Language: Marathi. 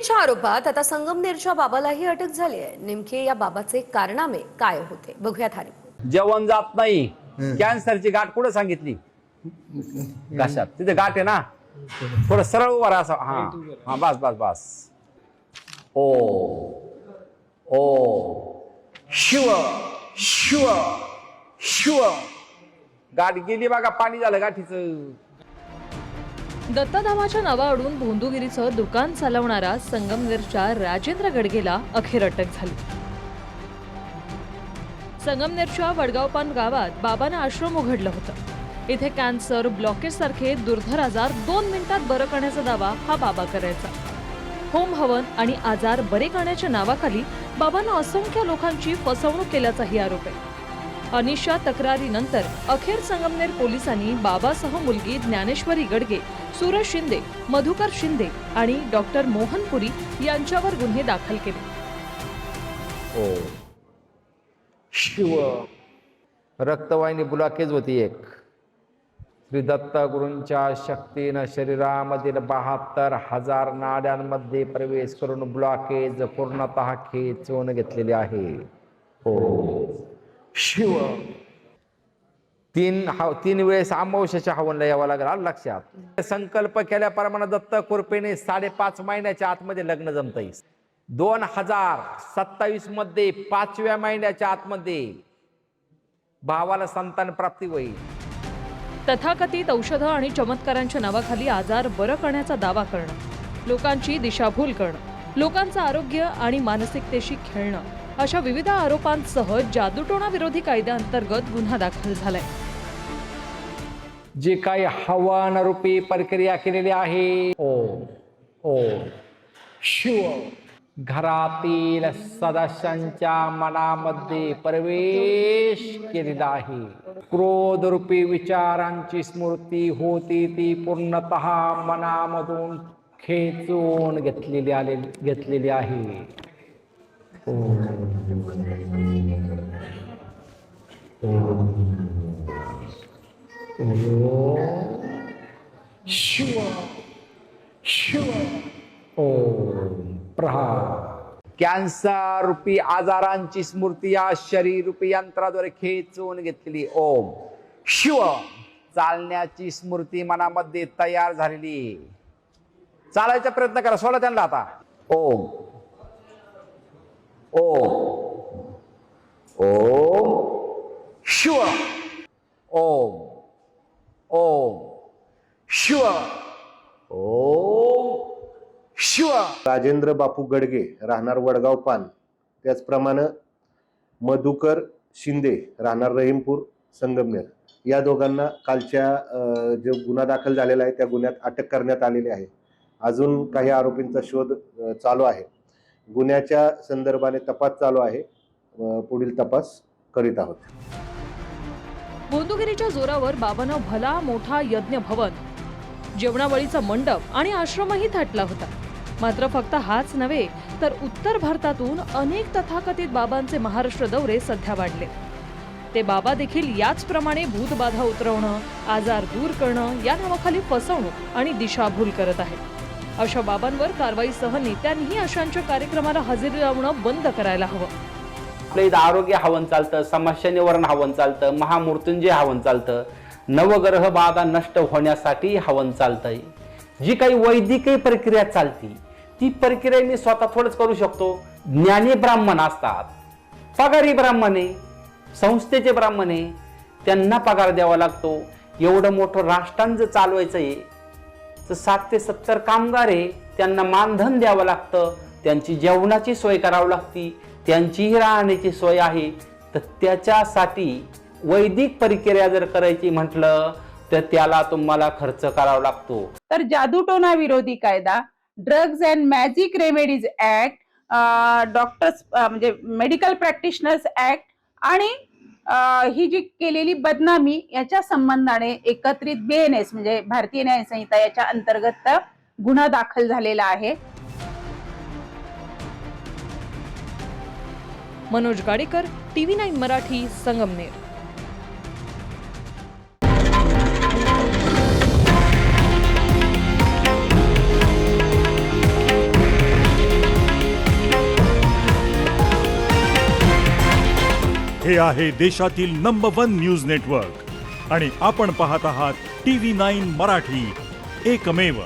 फसवणुकीच्या आरोपात आता संगमनेरच्या बाबालाही अटक झाली आहे। नेमके या बाबाचे कारनामे काय होते बघूयात हा रिपोर्ट। जेवण जात नाही, कॅन्सरची गाठ कुठे सांगितली? घशात, तिथे गाठ आहे ना, थोडं सरळ उभा राहा असं। हा हा, बस बस बस। ओ ओ शिव शिव शिव। गाठ गेली बघा, पाणी झालं गाठीचं। दत्तधामाच्या नावावरून भोंदूगिरीचं दुकान चालवणारा संगमनेरच्या राजेंद्र गडगेला अखेर अटक झाली। संगमनेरच्या वडगावपान गावात बाबानं आश्रम उघडलं होतं। इथे कॅन्सर, ब्लॉकेज सारखे दुर्धर आजार 2 मिनिटात बरं करण्याचा दावा हा बाबा करायचा। होम हवन आणि आजार बरे करण्याच्या नावाखाली बाबानं असंख्य लोकांची फसवणूक केल्याचाही आरोप आहे। अनिशा तक्रारीनंतर अखेर संगमनेर पोलिसांनी बाबासह मुलगी ज्ञानेश्वरी गडगे, सूरज शिंदे, मधुकर शिंदे आणि डॉक्टर मोहनपुरी यांच्यावर गुन्हे दाखल केले। ओ शिव। रक्तवाहिनी ब्लॉकेज होती एक। श्री दत्तगुरूंच्या शक्तीनं शरीरामधील 72,000 नाड्यांमध्ये प्रवेश करून ब्लॉकेज पूर्णतः खेचून घेतलेले आहे। हो शिव। 3 वेळेस अमावस्येच्या हवनला यावं लागेल, आलं लक्षात। संकल्प केल्याप्रमाणे दत्त कृपेने 5.5 महिन्याच्या आतमध्ये लग्न जमतंय। 2027 मध्ये 5व्या महिन्याच्या आतमध्ये भावाला संतान प्राप्ती होईल। तथाकथित औषधं आणि चमत्कारांच्या नावाखाली आजार बरं करण्याचा दावा करणं, लोकांची दिशाभूल करणं, लोकांचं आरोग्य आणि मानसिकतेशी खेळणं, अशा विविध आरोपांसह जादूटोणा विरोधी कायद्याअंतर्गत गुन्हा दाखल झालाय। जे काही हवन रूपी प्रक्रिया केलेली आहे, ओ शिव, घरातील सदस्यांच्या मनामध्ये प्रवेश केलेला आहे। क्रोध रूपी विचारांची स्मृती होती ती पूर्णतः मनामधून खेचून घेतलेली आहे। शिव शिव ओम प्रहार। कॅन्सर रूपी आजारांची स्मृती या शरीर रूपी यंत्राद्वारे खेचून घेतलेली। ओम शिव। चालण्याची स्मृती मनामध्ये तयार झालेली। चालायचा प्रयत्न करा, सोडा त्यांना आता। ओम ओम ओम शिव। ओम ओम शिव। ओम शिव। राजेंद्र बापू गडगे राहणार वडगाव पान, त्याचप्रमाणे मधुकर शिंदे राहणार रहीमपूर संगमनेर, या दोघांना कालच्या जो गुन्हा दाखल झालेला आहे त्या गुन्ह्यात अटक करण्यात आलेली आहे। अजून काही आरोपींचा शोध चालू आहे। गुन्ह्याच्या संदर्भाने तपास चालू आहे, पुढील तपास करीत आहोत। भोंदूगिरीच्या जोरावर बाबानं भला मोठा यज्ञ भवन, जेवणावळीचा मंडप आणि आश्रमही थाटला होता। मात्र फक्त हाच नव्हे तर उत्तर भारतातून अनेक तथाकथित बाबांचे महाराष्ट्र दौरे सध्या वाढले। ते बाबा देखील याचप्रमाणे भूतबाधा उतरवणं, आजार दूर करणं या नावाखाली फसवणूक आणि दिशाभूल करत आहेत। अशा बाबांवर कारवाईसह नेत्यांनीही अशांच्या कार्यक्रमाला हजेरी लावणं बंद करायला हवं। आपल्या इथं आरोग्य हवन चालतं, समस्या निवारण हवन चालतं, महामृत्युंजय हवन चालतं, नवग्रह बाधा नष्ट होण्यासाठी हवन चालतंय। जी काही वैदिक प्रक्रिया चालती ती प्रक्रिया मी स्वतः थोडंच करू शकतो। ज्ञानी ब्राह्मण असतात, पगारी ब्राह्मण आहे, संस्थेचे ब्राह्मण आहे, त्यांना पगार द्यावा लागतो। एवढं मोठं राष्ट्रांचं जर चालवायचं आहे तर 60 ते 70 कामगार आहे, त्यांना मानधन द्यावं लागतं, त्यांची जेवणाची सोय करावी लागती, त्यांचीही राहण्याची सोय आहे। तर त्याच्यासाठी वैदिक प्रक्रिया जर करायची म्हटलं तर त्याला तुम्हाला खर्च करावा लागतो। तर जादूटोणा विरोधी कायदा, drugs and magic remedies act, doctors म्हणजे मेडिकल प्रॅक्टिशनर्स ऍक्ट आणि ही जी केलेली बदनामी याच्या संबंधाने एकत्रित BNS म्हणजे भारतीय न्याय संहिता याच्या अंतर्गत गुन्हा दाखल झालेला आहे। मनोज गाडेकर, TV9 मराठी, संगमनेर। हे आहे देशातील नंबर 1 न्यूज नेटवर्क आणि आपण पाहत आहात TV9 मराठी, एकमेव.